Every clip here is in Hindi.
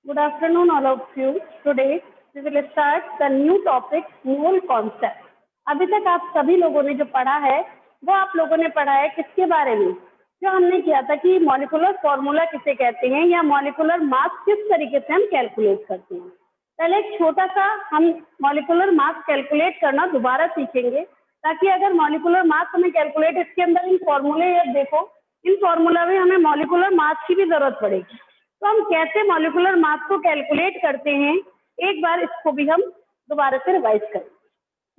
Good afternoon, all of you. Today we will start the new topic, mole concept. अभी तक आप सभी लोगों ने जो पढ़ा है वो आप लोगों ने पढ़ा है किसके बारे में? जो हमने किया था कि मॉलिक्यूलर फॉर्मूला किसे कहते हैं या मॉलिक्यूलर मास किस तरीके से हम कैलकुलेट करते हैं। पहले एक छोटा सा हम मॉलिक्यूलर मास कैलकुलेट करना दोबारा सीखेंगे, ताकि अगर मॉलिक्यूलर मास हमें कैलकुलेट, इसके अंदर इन फॉर्मूले देखो, इन फॉर्मूला में हमें मॉलिक्यूलर मास की भी जरूरत पड़ेगी। तो हम कैसे मॉलिक्यूलर मास को कैलकुलेट करते हैं, एक बार इसको भी हम दोबारा से रिवाइज करें।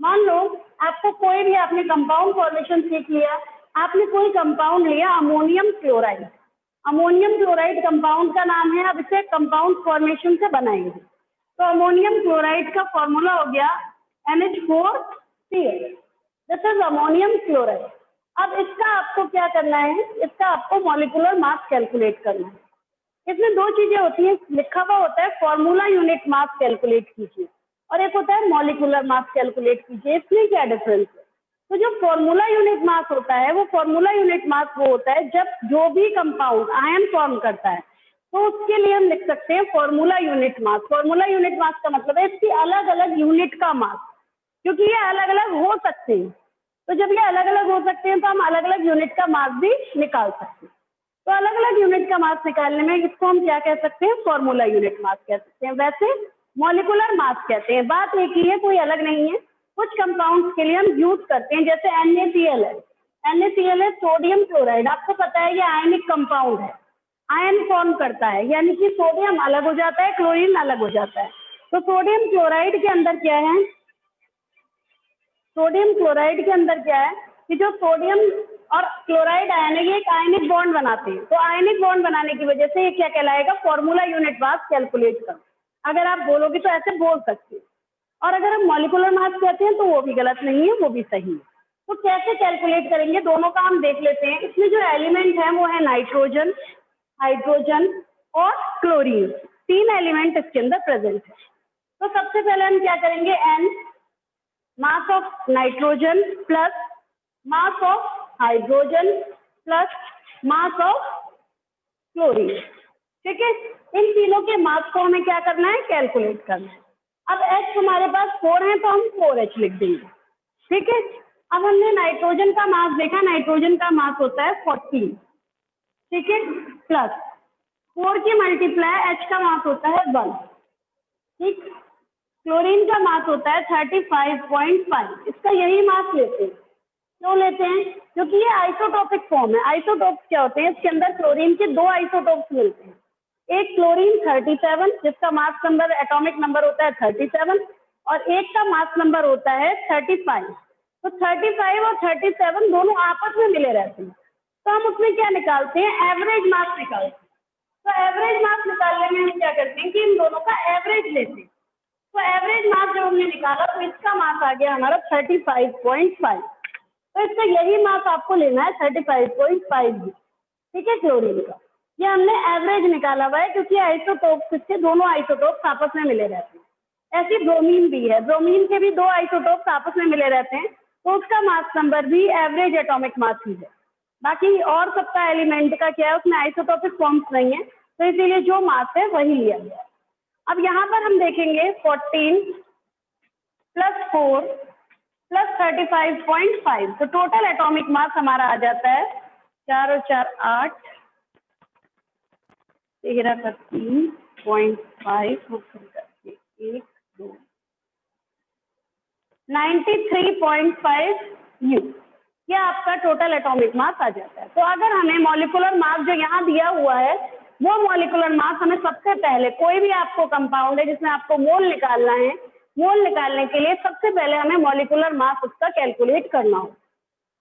मान लो आपको कोई भी, आपने कंपाउंड फॉर्मेशन सीख लिया, आपने कोई कंपाउंड लिया ammonium chloride. Ammonium chloride compound का नाम है। अब इसे कंपाउंड फॉर्मेशन से बनाएंगे। तो अमोनियम क्लोराइड का फॉर्मूला हो गया NH4Cl। This is ammonium chloride. अब इसका आपको क्या करना है, इसका आपको मॉलिक्यूलर मास कैलकुलेट करना है। इसमें दो चीजें होती हैं, लिखा हुआ होता है फॉर्मूला यूनिट मास कैलकुलेट कीजिए और एक होता है मॉलिक्यूलर मास कैलकुलेट कीजिए। इसमें क्या डिफरेंस है? तो जो फॉर्मूला यूनिट मास होता है, वो फॉर्मूला यूनिट मास वो होता है जब जो भी कंपाउंड आयन फॉर्म करता है, तो उसके लिए हम लिख सकते हैं formula unit mass. Formula unit mass का मतलब है इसकी अलग अलग यूनिट का मास, क्योंकि ये अलग अलग हो सकते हैं। तो जब ये अलग अलग हो सकते हैं तो हम अलग अलग यूनिट का मास भी निकाल सकते हैं। तो अलग अलग यूनिट का मास निकालने में इसको हम क्या कह सकते हैं, फॉर्मूला यूनिट मास कह सकते हैं। वैसे मॉलिक्यूलर मास कहते हैं। बात एक ही है, कोई अलग नहीं है। कुछ कंपाउंड्स के लिए हम यूज करते हैं, जैसे NaCl है। NaCl है सोडियम क्लोराइड। आपको पता है ये आयनिक कंपाउंड है, आयन फॉर्म करता है, यानी कि सोडियम अलग हो जाता है, क्लोरीन अलग हो जाता है। तो सोडियम क्लोराइड के अंदर क्या है, सोडियम क्लोराइड के अंदर क्या है कि जो सोडियम और क्लोराइड आयन है, ये एक आयनिक बॉन्ड बनाते हैं। तो आयनिक बॉन्ड बनाने की वजह से ये क्या कहलाएगा, फॉर्मूला यूनिट मास कैलकुलेट कर। अगर आप बोलोगे तो ऐसे बोल सकते हैं, और अगर हम मॉलिक्यूलर मास कहते हैं तो वो भी गलत नहीं है, वो भी सही है। तो कैसे कैलकुलेट करेंगे, दोनों का हम देख लेते हैं। इसमें जो एलिमेंट है वो है नाइट्रोजन, हाइड्रोजन और क्लोरीन। तीन एलिमेंट इसके अंदर प्रेजेंट है। तो सबसे पहले हम क्या करेंगे, N mass of nitrogen plus mass of hydrogen plus mass of chlorine. ठीक है, इन तीनों के मास को हमें क्या करना है, कैलकुलेट करना है। अब H हमारे पास 4 है तो हम 4H लिख देंगे। ठीक है, अब हमने नाइट्रोजन का मास देखा, नाइट्रोजन का मास होता है 14। ठीक है, प्लस 4 की मल्टीप्लाई H का मास होता है 1। ठीक, क्लोरीन का मास होता है 35.5। इसका यही मास लेते हैं। क्यों लेते हैं, क्योंकि ये आइसोटोपिक फॉर्म है। आइसोटोप्स क्या होते हैं, इसके अंदर क्लोरीन के दो आइसोटोप्स मिलते हैं। एक क्लोरीन 37 जिसका मास नंबर, एटॉमिक नंबर होता है 37, और एक का मास नंबर होता है 35। तो 35 और 37 दोनों आपस में मिले रहते हैं। तो हम उसमें क्या निकालते हैं, एवरेज मास निकालते हैं। तो एवरेज मास निकालने में हम क्या करते हैं कि इन दोनों का एवरेज लेते हैं। तो एवरेज मास जो हमने निकाला, तो इसका मास आ गया हमारा 35.5। तो इसका यही मास आपको लेना है 35.5। ठीक है, क्लोरीन का ये हमने एवरेज निकाला हुआ है, क्योंकि आइसोटोप्स से दोनों आइसोटोप्स आपस में मिले रहते हैं। ऐसी ब्रोमीन भी है, ब्रोमीन के भी दो आइसोटोप्स आपस में मिले रहते हैं, तो उसका मास नंबर भी एवरेज एटॉमिक मास ही है। बाकी और सबका एलिमेंट का क्या है, उसमें आइसोटोपिक फॉर्म्स नहीं है, तो इसीलिए जो मास है वही लिया गया है। अब यहाँ पर हम देखेंगे 14 प्लस 4 प्लस 35.5, तो टोटल एटॉमिक मास हमारा आ जाता है 4 और 4 8, 13 का 3.5 1 2 93.5 U। ये आपका टोटल एटॉमिक मास आ जाता है। तो अगर हमें मॉलिक्यूलर मास जो यहाँ दिया हुआ है, वो मॉलिक्यूलर मास हमें सबसे पहले, कोई भी आपको कंपाउंड है जिसमें आपको मोल निकालना है, मोल निकालने के लिए सबसे पहले हमें मॉलिक्यूलर मास उसका कैलकुलेट करना हो।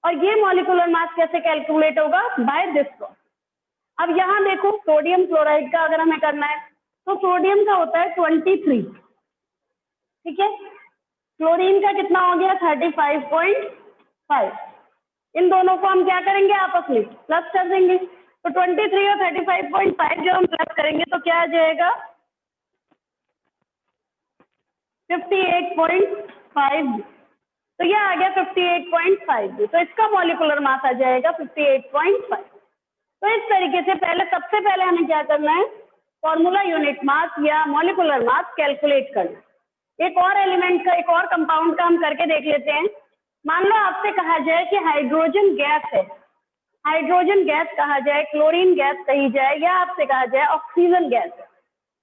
और ये मॉलिक्यूलर मास कैसे कैलकुलेट होगा, बाय दिस प्रोसेस। अब यहाँ देखो, सोडियम क्लोराइड का अगर हमें करना है तो सोडियम का होता है 23। ठीक है, क्लोरीन का कितना हो गया 35.5। इन दोनों को हम क्या करेंगे, आपस में प्लस कर देंगे। तो 23 और 35.5 जो हम प्लस करेंगे तो क्या आ जाएगा, 58.5। तो ये आ गया 58.5। तो इसका मॉलिक्यूलर मास आ जाएगा 58.5। तो इस तरीके से पहले, सबसे पहले हमें क्या करना है, फॉर्मूला यूनिट मास या मॉलिक्यूलर मास कैलकुलेट करना। एक और एलिमेंट का, एक और कंपाउंड का हम करके देख लेते हैं। मान लो आपसे कहा जाए कि हाइड्रोजन गैस है, हाइड्रोजन गैस कहा जाए, क्लोरीन गैस कही जाए, या आपसे कहा जाए ऑक्सीजन गैस है।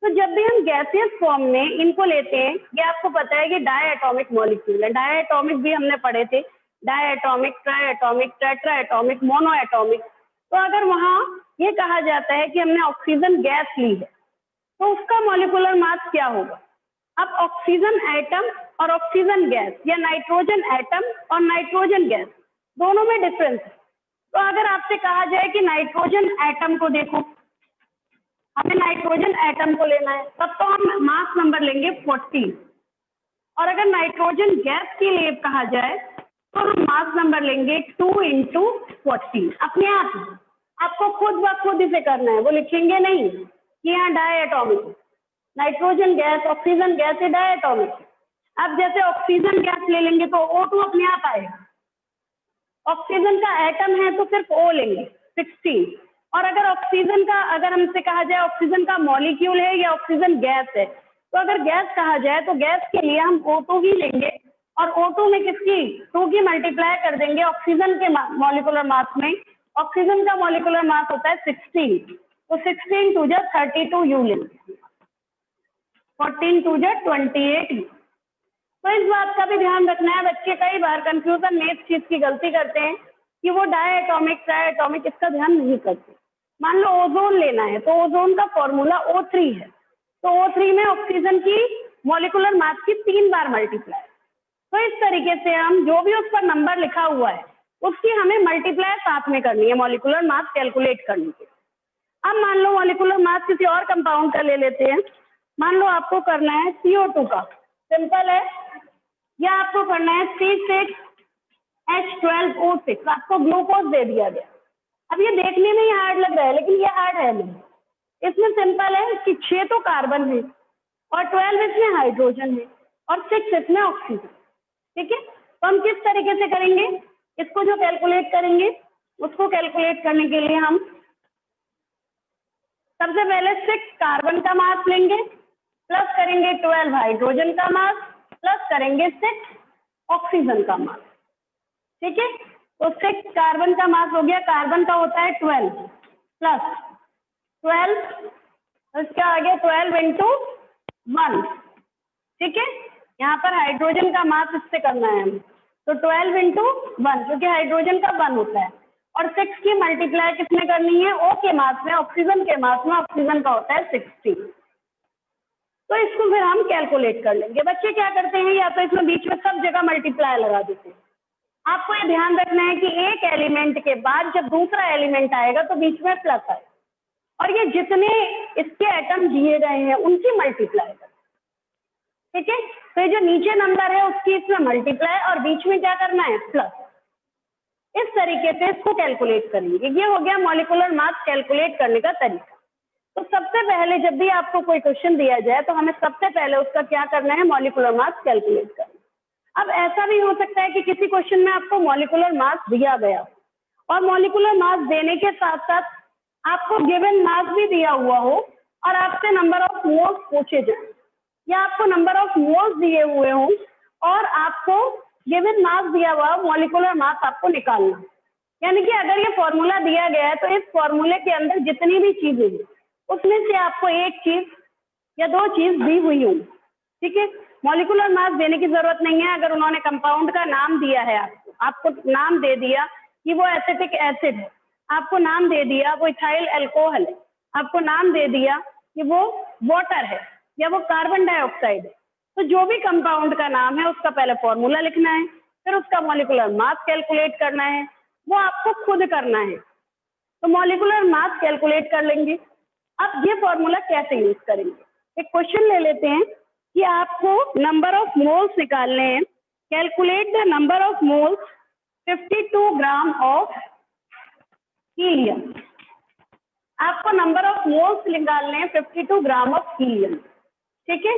तो जब भी हम गैसियस फॉर्म में इनको लेते हैं, ये आपको पता है कि डायएटॉमिक मॉलिक्यूल है। डायएटॉमिक भी हमने पढ़े थे, डायएटॉमिक, ट्राइएटॉमिक, टेट्राएटॉमिक, मोनोएटॉमिक। तो अगर वहाँ ये कहा जाता है कि हमने ऑक्सीजन गैस ली है, तो उसका मॉलिक्यूलर मास क्या होगा? अब ऑक्सीजन एटम और ऑक्सीजन गैस, या नाइट्रोजन एटम और नाइट्रोजन गैस, दोनों में डिफरेंस है। तो अगर आपसे कहा जाए कि नाइट्रोजन एटम को देखो, हमें नाइट्रोजन एटम को लेना है, तब तो हम मास नंबर लेंगे 40। और अगर नाइट्रोजन गैस के लिए कहा जाए तो हम मास नंबर लेंगे 2 × 40। अपने आप आपको खुद ब खुद इसे करना है, वो लिखेंगे नहीं कि यहाँ डायएटॉमिक, नाइट्रोजन गैस, ऑक्सीजन गैस है, डायएटॉमिक। अब जैसे ऑक्सीजन गैस ले लेंगे तो O2 अपने आप आएगा। ऑक्सीजन का एटम है तो सिर्फ O लेंगे 16। और अगर ऑक्सीजन का, अगर हमसे कहा जाए ऑक्सीजन का मॉलिक्यूल है या ऑक्सीजन गैस है, तो अगर गैस कहा जाए तो गैस के लिए हम O2 ही लेंगे, और O2 में किसकी, 2 की मल्टीप्लाई कर देंगे ऑक्सीजन के मॉलिक्यूलर मास में। ऑक्सीजन का मॉलिक्यूलर मास होता है 16, तो 16 2 जा 32 U लेंगे, 14 2 जा 28 U। तो इस बात का भी ध्यान रखना है, बच्चे कई बार कंफ्यूजन में इस चीज की गलती करते हैं कि वो डायएटॉमिक, ट्राइएटॉमिक, इसका ध्यान नहीं करते। मान लो ओजोन लेना है, तो ओजोन का फॉर्मूला O3 है, तो O3 में ऑक्सीजन की मॉलिक्यूलर मास की 3 बार मल्टीप्लाई। तो इस तरीके से हम जो भी उस पर नंबर लिखा हुआ है उसकी हमें मल्टीप्लाई साथ में करनी है मॉलिक्यूलर मास कैलकुलेट करने के। अब मान लो मॉलिक्यूलर मास किसी और कंपाउंड का ले लेते हैं। मान लो आपको करना है CO2 का, सिंपल है, या आपको करना है C6H12O6, आपको ग्लूकोज दे दिया गया। अब ये देखने में ही हार्ड लग रहा है, लेकिन ये हार्ड है नहीं। इसमें सिंपल है कि 6 तो कार्बन है और 12 इसमें हाइड्रोजन है और 6 इसमें ऑक्सीजन। ठीक है, तो हम किस तरीके से करेंगे इसको, जो कैलकुलेट करेंगे उसको कैलकुलेट करने के लिए हम सबसे पहले 6 कार्बन का मास लेंगे, प्लस करेंगे 12 हाइड्रोजन का मास, प्लस करेंगे 6 ऑक्सीजन का मास। ठीक है, तो 6 कार्बन का मास हो गया, कार्बन का होता है 12 प्लस 12, इसका आ गया 12 × 1। ठीक है, यहाँ पर हाइड्रोजन का मास इससे करना है हमें, तो 12 × 1, क्योंकि हाइड्रोजन का 1 होता है, और 6 की मल्टीप्लाई किसमें करनी है, O के मास में, ऑक्सीजन के मास में, ऑक्सीजन का होता है 16। तो इसको फिर हम कैलकुलेट कर लेंगे। बच्चे क्या करते हैं, या तो इसमें बीच में सब जगह मल्टीप्लाई लगा देते हैं। आपको ये ध्यान रखना है कि एक एलिमेंट के बाद जब दूसरा एलिमेंट आएगा तो बीच में प्लस आए, और ये जितने इसके एटम दिए गए हैं उनकी मल्टीप्लाई करें। ठीक है, तो जो नीचे नंबर है उसकी इसमें मल्टीप्लाई, और बीच में क्या करना है, प्लस। इस तरीके से इसको कैलकुलेट करेंगे। ये हो गया मॉलिक्यूलर मास कैलकुलेट करने का तरीका। तो सबसे पहले जब भी आपको कोई क्वेश्चन दिया जाए तो हमें सबसे पहले उसका क्या करना है, मॉलिक्यूलर मास कैलकुलेट करना। अब ऐसा भी हो सकता है कि किसी क्वेश्चन में आपको मॉलिक्यूलर मास दिया गया और मॉलिक्यूलर मास देने के साथ साथ आपको गिवन मास भी दिया हुआ हो, और आपसे नंबर ऑफ मोल्स पूछे जाए, या आपको नंबर ऑफ मोल्स दिए हुए हों और आपको गिवन मास दिया हुआ मॉलिक्यूलर मास आपको निकालना। यानी कि अगर ये फॉर्मूला दिया गया है तो इस फॉर्मूले के अंदर जितनी भी चीजें हैं उसमें से आपको एक चीज या 2 चीज दी हुई हो। ठीक है, मॉलिक्यूलर मास देने की जरूरत नहीं है। अगर उन्होंने कंपाउंड का नाम दिया है, आपको नाम दे दिया कि वो एसिटिक एसिड है, आपको नाम दे दिया वो इथाइल अल्कोहल है, आपको नाम दे दिया कि वो वाटर है या वो कार्बन डाइऑक्साइड है, तो जो भी कंपाउंड का नाम है उसका पहले फॉर्मूला लिखना है, फिर उसका मॉलिक्यूलर मास कैलकुलेट करना है, वो आपको खुद करना है। तो मॉलिक्यूलर मास कैलकुलेट कर लेंगे। अब ये फॉर्मूला कैसे यूज करेंगे, एक क्वेश्चन ले लेते हैं कि आपको नंबर ऑफ मोल्स निकालने हैं। Calculate the number of moles 52 gram of helium. आपको नंबर ऑफ मोल्स निकालने हैं 52 ग्राम ऑफ हीलियम। ठीक है,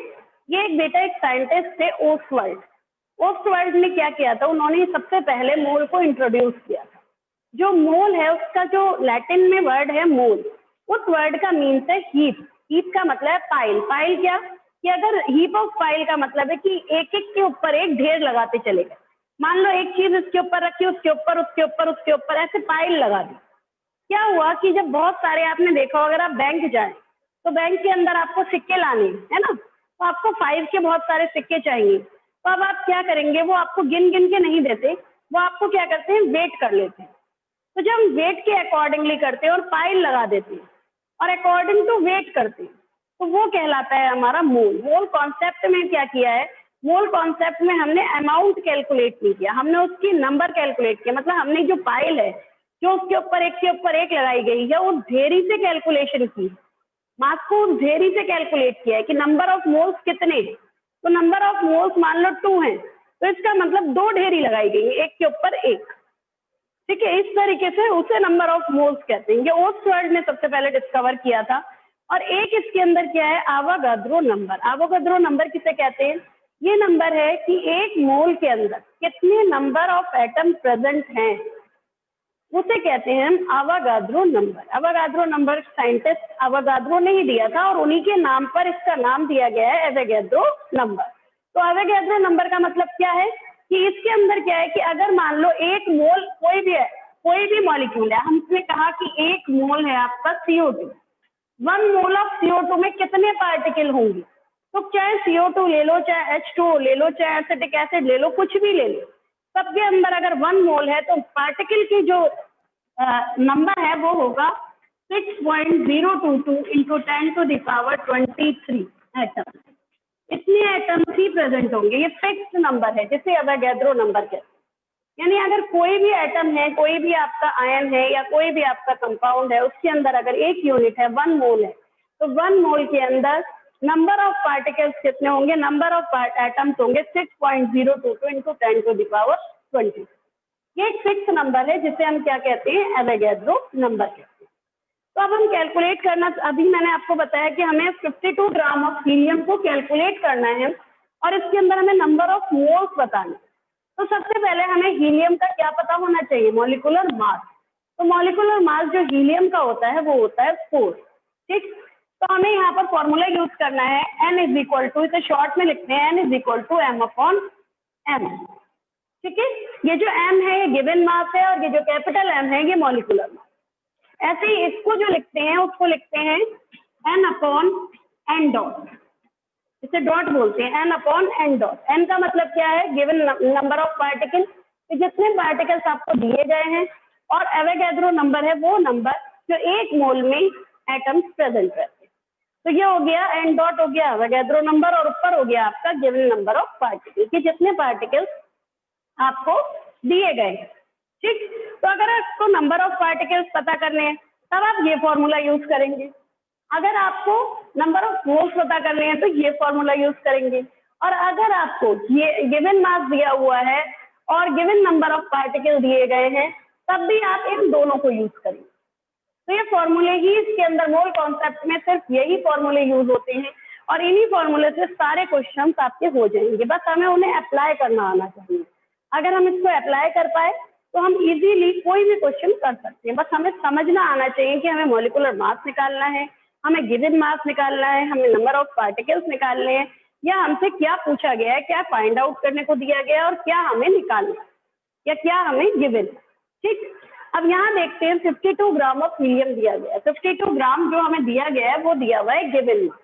ये एक बेटा एक साइंटिस्ट थे ओस्टवर्ल्ड। ओस्टवर्ल्ड ने क्या किया था, उन्होंने सबसे पहले मोल को इंट्रोड्यूस किया था। जो मोल है उसका जो लैटिन में वर्ड है मोल, उस वर्ड का मीन्स है हीप, हीप का मतलब है पाइल। पाइल क्या कि अगर हीप ऑफ पाइल का मतलब है कि एक एक के ऊपर एक ढेर लगाते चले गए। मान लो एक चीज इसके ऊपर रखी, उसके ऊपर उसके ऊपर उसके ऊपर ऐसे पाइल लगा दी। क्या हुआ कि जब बहुत सारे, आपने देखा हो, अगर आप बैंक जाएं तो बैंक के अंदर आपको सिक्के लाने है ना, तो आपको 5 के बहुत सारे सिक्के चाहिए। तो अब आप क्या करेंगे, वो आपको गिन गिन के नहीं देते, वो आपको क्या करते हैं, वेट कर लेते हैं। तो जब हम वेट के अकॉर्डिंगली करते हैं और पाइल लगा देते हैं और अकॉर्डिंग टू वेट करते हैं, तो वो कहलाता है हमारा मोल। मोल कॉन्सेप्ट में क्या किया है, मोल कॉन्सेप्ट में हमने अमाउंट कैलकुलेट नहीं किया, हमने उसकी नंबर कैलकुलेट किया। मतलब हमने जो पाइल है, जो उसके ऊपर एक के ऊपर एक लगाई गई है, वो ढेरी से कैलकुलेशन की, मास को उस ढेरी से कैलकुलेट किया है कि नंबर ऑफ मोल्स कितने हैं। तो नंबर ऑफ मोल्स मान लो 2 है, तो इसका मतलब 2 ढेरी लगाई गई है एक के ऊपर एक। ठीक है, इस तरीके से उसे नंबर ऑफ मोल्स कहते हैं। ये ओस्टवर्ड ने सबसे पहले डिस्कवर किया था। और एक इसके अंदर क्या है, आवागाद्रो नंबर। आवागाद्रो नंबर किसे कहते हैं, ये नंबर है कि एक मोल के अंदर कितने नंबर ऑफ एटम प्रेजेंट हैं, उसे कहते हैं हम आवागाद्रो नंबर। आवागाद्रो नंबर साइंटिस्ट आवागाद्रो ने ही दिया था और उन्हीं के नाम पर इसका नाम दिया गया है एवोगैड्रो नंबर। तो एवोगैड्रो नंबर का मतलब क्या है कि इसके अंदर क्या है कि अगर मान लो एक मोल कोई भी मॉलिक्यूल है, हमने कहा कि एक मोल है आपका CO2, 1 मोल ऑफ CO2 में कितने पार्टिकल होंगे। तो चाहे CO2 ले लो, चाहे H2O ले लो, चाहे एसिटिक एसिड ले लो, कुछ भी ले लो, सबके अंदर अगर 1 मोल है तो पार्टिकल की जो नंबर है वो होगा 6.022 इंटू 10⁻23 एटम। इतने एटम्स ही प्रेजेंट होंगे। ये फिक्स्ड नंबर है जिसे एवोगैड्रो नंबर कहते हैं। यानी अगर कोई भी एटम है, कोई भी आपका आयन है या कोई भी आपका कंपाउंड है, उसके अंदर अगर एक यूनिट है, 1 मोल है, तो 1 मोल के अंदर नंबर ऑफ पार्टिकल्स कितने होंगे, नंबर ऑफ एटम्स होंगे 6.022 इंटू 10⁻20। ये एक फिक्स नंबर है जिसे हम क्या कहते हैं, एवोगैड्रो नंबर कहते हैं। तो अब हम कैलकुलेट करना, अभी मैंने आपको बताया कि हमें 52 ग्राम ऑफ हीलियम को कैलकुलेट करना है और इसके अंदर हमें नंबर ऑफ मोल्स बताना। तो सबसे पहले हमें हीलियम का क्या पता होना चाहिए, मॉलिक्यूलर मास। तो मॉलिक्यूलर मास जो हीलियम का होता है वो होता है 4। ठीक, तो हमें यहाँ पर फॉर्मूला यूज करना है N इज इक्वल टू, इसे शॉर्ट में लिखते हैं N is equal to M/M। ठीक है, ये जो M है ये गिवन मास है और ये जो कैपिटल M है ये मॉलिक्यूलर मास। ऐसे ही इसको जो लिखते हैं उसको लिखते हैं N/N डॉट, इसे डॉट बोलते हैं N/N डॉट। N का मतलब क्या है, गिवन नंबर ऑफ पार्टिकल, जितने पार्टिकल्स आपको दिए गए हैं, और एवोगैड्रो नंबर है वो नंबर जो एक मोल में एटम्स प्रेजेंट रहते हैं। तो ये हो गया N डॉट हो गया एवोगैड्रो नंबर और ऊपर हो गया आपका गिवन नंबर ऑफ पार्टिकल, कि जितने पार्टिकल्स आपको दिए गए हैं। ठीक, तो अगर आपको नंबर ऑफ पार्टिकल्स पता करने हैं तब आप ये फॉर्मूला यूज करेंगे। अगर आपको नंबर ऑफ मोल्स पता करने हैं तो ये फॉर्मूला यूज करेंगे। और अगर आपको ये गिवन मास दिया हुआ है और गिवन नंबर ऑफ पार्टिकल दिए गए हैं तब भी आप इन दोनों को यूज करेंगे। तो ये फॉर्मूले ही इसके अंदर, मोल कॉन्सेप्ट में सिर्फ यही फॉर्मूले यूज होते हैं और इन्हीं फॉर्मूले से सारे क्वेश्चंस आपके हो जाएंगे। बस हमें उन्हें अप्लाई करना आना चाहिए। अगर हम इसको अप्लाई कर पाए तो हम इजीली कोई भी क्वेश्चन कर सकते हैं। बस हमें समझना आना चाहिए कि हमें मॉलिक्यूलर मास निकालना है, हमें गिवन मास निकालना है, हमें नंबर ऑफ पार्टिकल्स निकालने हैं, या हमसे क्या पूछा गया है, क्या फाइंड आउट करने को दिया गया है और क्या हमें निकालना है या क्या हमें गिवन। ठीक, अब यहाँ देखते हैं 52 ग्राम ऑफ हीलियम दिया गया है। 52 ग्राम जो हमें दिया गया है वो दिया हुआ है गिवन मास।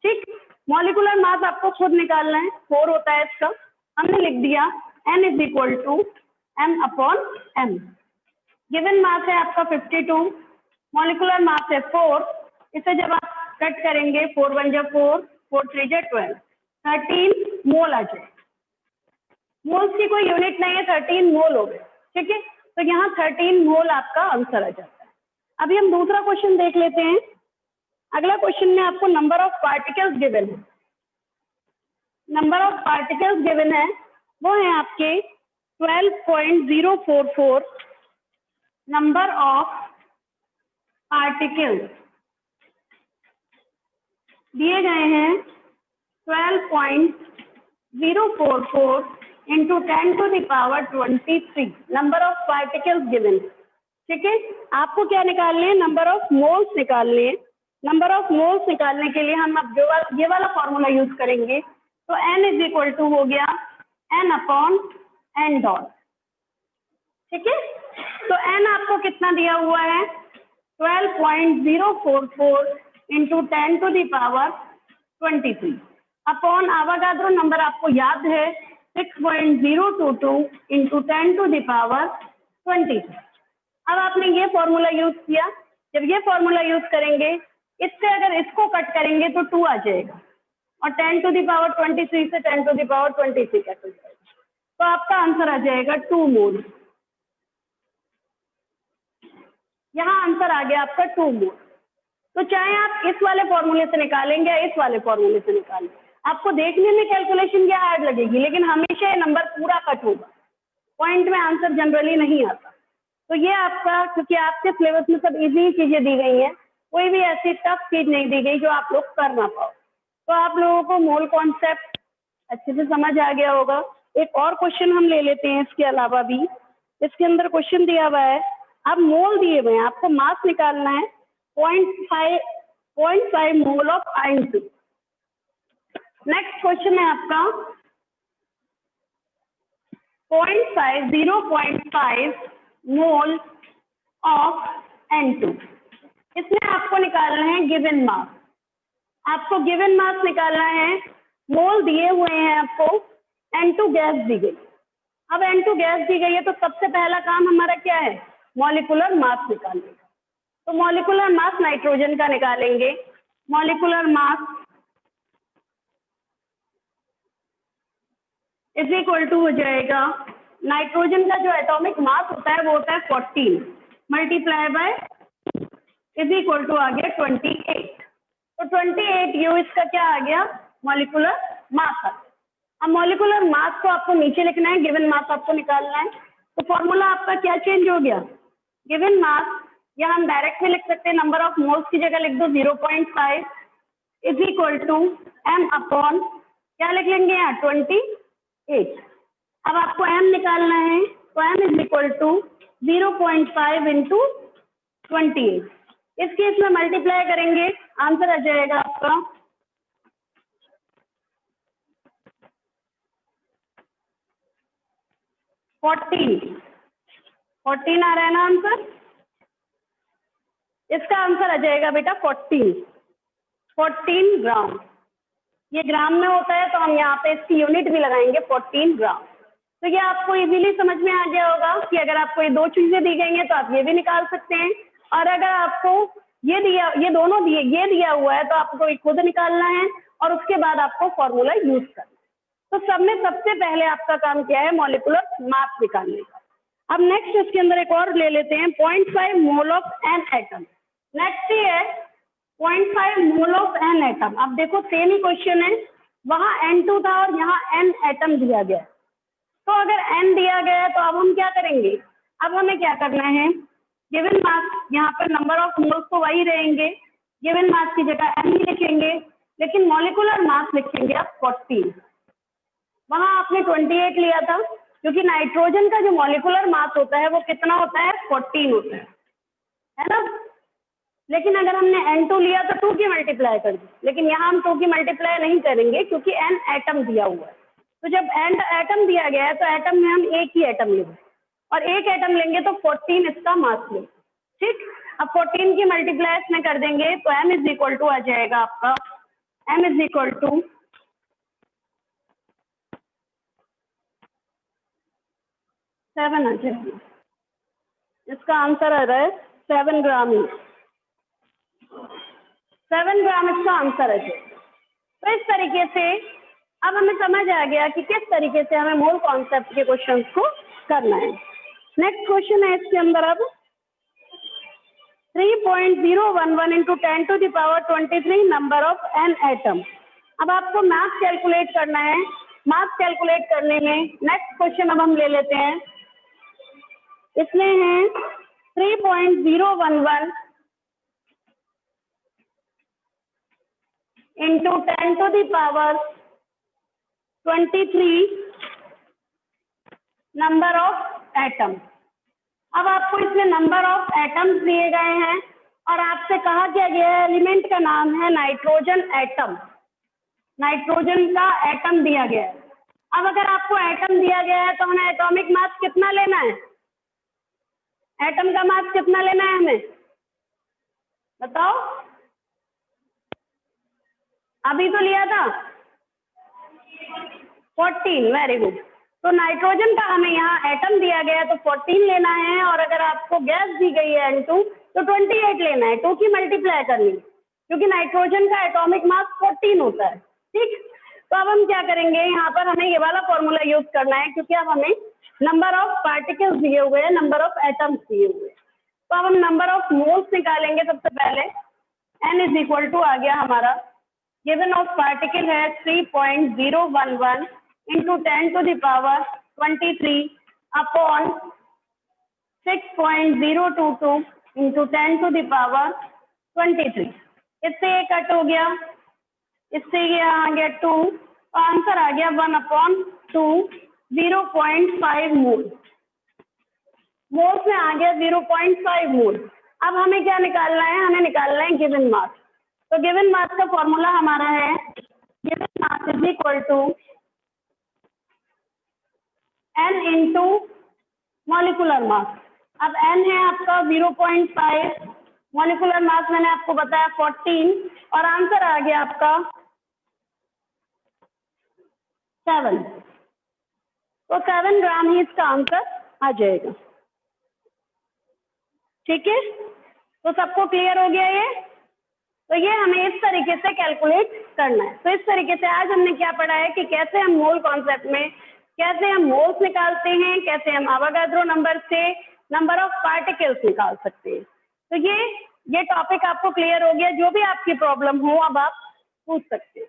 ठीक, मॉलिक्यूलर मास आपको खुद निकालना है, 4 होता है इसका। हमने लिख दिया N is equal to M/M। Given mass है आपका 52, मॉलिक्यूलर मास है 4। इसे जब आप कट करेंगे 4 1 जा 4, 4 3 जा 12, 13 मोल आ जाए। मोल्स की कोई यूनिट नहीं है, 13 मोल हो गए। ठीक है, तो यहाँ 13 मोल आपका आंसर आ जाता है। अभी हम दूसरा क्वेश्चन देख लेते हैं। अगला क्वेश्चन में आपको नंबर ऑफ पार्टिकल्स गिवन है। नंबर ऑफ पार्टिकल्स गिवन है वो है आपके 12.044 नंबर ऑफ पार्टिकल्स दिए गए हैं 12.044 into 10⁻23 number of particles given. ठीक है, आपको क्या निकालने हैं, नंबर ऑफ मोल्स निकालने हैं। नंबर ऑफ मोल्स निकालने के लिए हम अब ये वाला फॉर्मूला यूज करेंगे। तो n इज इक्वल टू हो गया n अपॉन n डॉट, ठीक है। तो n आपको कितना दिया हुआ है 12.044 into 10 to the power 23 upon Avogadro number आपको याद है 6.022 इंटू 10 टू द पावर 23। अब आपने ये फॉर्मूला यूज किया, जब ये फॉर्मूला यूज करेंगे इससे अगर इसको कट करेंगे तो 2 आ जाएगा और 10 टू द पावर 23 से 10 टू द पावर 23 कैंसिल जाएगा, तो आपका आंसर आ जाएगा 2 मोल। यहाँ आंसर आ गया आपका 2 मोल। तो चाहे आप इस वाले फॉर्मूले से निकालेंगे या इस वाले फॉर्मूले से निकालें, आपको देखने में कैलकुलेशन क्या हार्ड लगेगी, लेकिन हमेशा ये नंबर पूरा कट होगा, पॉइंट में आंसर जनरली नहीं आता। तो ये आपका, क्योंकि आपके सिलेबस में सब इजी चीजें दी गई हैं, कोई भी ऐसी टफ चीज नहीं दी गई जो आप लोग कर ना पाओ। तो आप लोगों को मोल कॉन्सेप्ट अच्छे से समझ आ गया होगा। एक और क्वेश्चन हम ले लेते हैं इसके अलावा भी। इसके अंदर क्वेश्चन दिया हुआ है, अब मोल दिए हुए हैं, आपको मास निकालना है 0.5 mole of iron 2। Next question है आपका 0.5 मोल ऑफ N2। इसमें आपको निकालना है गिवन मास। आपको गिवन मास निकालना है, मोल दिए हुए हैं आपको, N2 गैस दी गई। अब N2 गैस दी गई है तो सबसे पहला काम हमारा क्या है, मॉलिक्यूलर मास निकालने का। तो मॉलिक्यूलर मास नाइट्रोजन का निकालेंगे। Molecular mass is equal to हो जाएगा, नाइट्रोजन का जो एटॉमिक मास होता है वो होता है 14 multiply by is equal to आ गया 28। तो 28 यू इसका क्या आ गया, मॉलिक्यूलर मास। अब मॉलिक्यूलर मास को आपको नीचे लिखना है, गिवन मास आपको निकालना है। तो फॉर्मूला आपका क्या चेंज हो गया, गिवन मास, या हम डायरेक्ट में लिख सकते हैं, नंबर ऑफ मोल्स की जगह लिख दो 0.5 is equal to m upon क्या लिख लेंगे यहाँ 28। अब आपको m निकालना है, तो m is equal to 0.5 into 28। इस केस में मल्टीप्लाई करेंगे, आंसर आ जाएगा आपका 14 आ रहा है ना आंसर। इसका आंसर आ जाएगा बेटा 14 ग्राम। ये ग्राम में होता है तो हम यहाँ पे इसकी यूनिट भी लगाएंगे 14 ग्राम। तो ये आपको इजीली समझ में आ गया होगा कि अगर आपको ये दो चीजें दी गई हैं तो आप ये भी निकाल सकते हैं, और अगर आपको ये दिया हुआ है तो आपको ये खुद निकालना है और उसके बाद आपको फॉर्मूला यूज करना है। तो सब में सबसे पहले आपका काम क्या है, मॉलिक्यूलर मास निकालने का। अब नेक्स्ट इसके अंदर एक और ले लेते हैं 0.5 mole of N atom. Next ही है 0.5 मोल ऑफ एन एटम। अब देखो सेम ही क्वेश्चन है, वहां N2 था और यहाँ n एटम दिया गया। तो अगर n दिया गया है तो अब हम क्या करेंगे, अब हमें क्या करना है, गिवन मास, यहाँ पर नंबर ऑफ मोल्स तो वही रहेंगे, गिवन मास की जगह n ही लिखेंगे, लेकिन मॉलिक्यूलर मास लिखेंगे अब 14। वहां आपने 28 लिया था, क्योंकि नाइट्रोजन का जो मॉलिक्यूलर मास होता है वो कितना होता है 14 होता है ना। लेकिन अगर हमने N2 लिया तो 2 की मल्टीप्लाई कर दी, लेकिन यहाँ हम 2 की मल्टीप्लाई नहीं करेंगे क्योंकि n एटम दिया हुआ है। तो जब n एटम दिया गया है तो एटम में हम एक ही एटम लेंगे, और एक एटम लेंगे तो 14 इसका मास लेंगे, ठीक। अब 14 की मल्टीप्लाई इसमें कर देंगे तो m इज इक्वल टू आ जाएगा आपका, m इज इक्वल टू 7 आ जाएगा। इसका आंसर आ रहा है 7 ग्राम ही, 7 ग्राम इसका आंसर है। तो इस तरीके से अब हमें समझ आ गया कि किस तरीके से हमें मोल कॉन्सेप्ट के क्वेश्चंस को करना है। नेक्स्ट क्वेश्चन है इसके अंदर अब 3.011 into 10 to the power 23 number of N atom. अब आपको मास कैलकुलेट करना है। मास कैलकुलेट करने में नेक्स्ट क्वेश्चन अब हम ले लेते हैं, इसमें है 3.011 into 10 to the power 23 number of atom. अब आपको इसमें नंबर ऑफ एटम्स दिए गए हैं और आपसे कहा क्या गया है, एलिमेंट का नाम है नाइट्रोजन एटम, नाइट्रोजन का एटम दिया गया है। अब अगर आपको एटम दिया गया है तो हमें एटॉमिक मास कितना लेना है, एटम का मास कितना लेना है हमें, बताओ, अभी तो लिया था 14, वेरी गुड। तो नाइट्रोजन का हमें यहाँ एटम दिया गया है तो 14 लेना है, और अगर आपको गैस दी गई है N2 तो 28 लेना है, 2 की मल्टीप्लाई करनी है, क्योंकि नाइट्रोजन का एटॉमिक मास 14 होता है। ठीक, तो अब हम क्या करेंगे, यहाँ पर हमें ये वाला फॉर्मूला यूज करना है, क्योंकि अब हमें नंबर ऑफ पार्टिकल्स दिए हुए हैं, नंबर ऑफ एटम्स दिए हुए हैं। तो अब हम नंबर ऑफ मोल्स निकालेंगे। सबसे पहले N इज इक्वल टू आ गया हमारा, गिवन ऑफ पार्टिकल है 3.011 into 10 to the power 23 upon 6.022 into 10 to the power 23। इससे ये कट हो गया, इससे ये आ गया 2, और आंसर आ गया 1/2, 0.5 मोल। मोल्स में आ गया 0.5 मोल। अब हमें क्या निकालना है, हमें निकालना है गिवन मास। तो गिवन मास का फॉर्मूला हमारा है, given mass is equal to N into molecular mass. अब N है आपका 0.5, मॉलिकुलर मास मैंने आपको बताया 14, और आंसर आ गया आपका 7। तो 7 ग्राम ही इसका आंसर आ जाएगा। ठीक है, तो सबको क्लियर हो गया ये। तो ये हमें इस तरीके से कैलकुलेट करना है। तो इस तरीके से आज हमने क्या पढ़ा है कि कैसे हम मोल कॉन्सेप्ट में कैसे हम मोल्स निकालते हैं, कैसे हम अवोगाड्रो नंबर से नंबर ऑफ पार्टिकल्स निकाल सकते हैं। तो ये टॉपिक आपको क्लियर हो गया। जो भी आपकी प्रॉब्लम हो अब आप पूछ सकते हैं।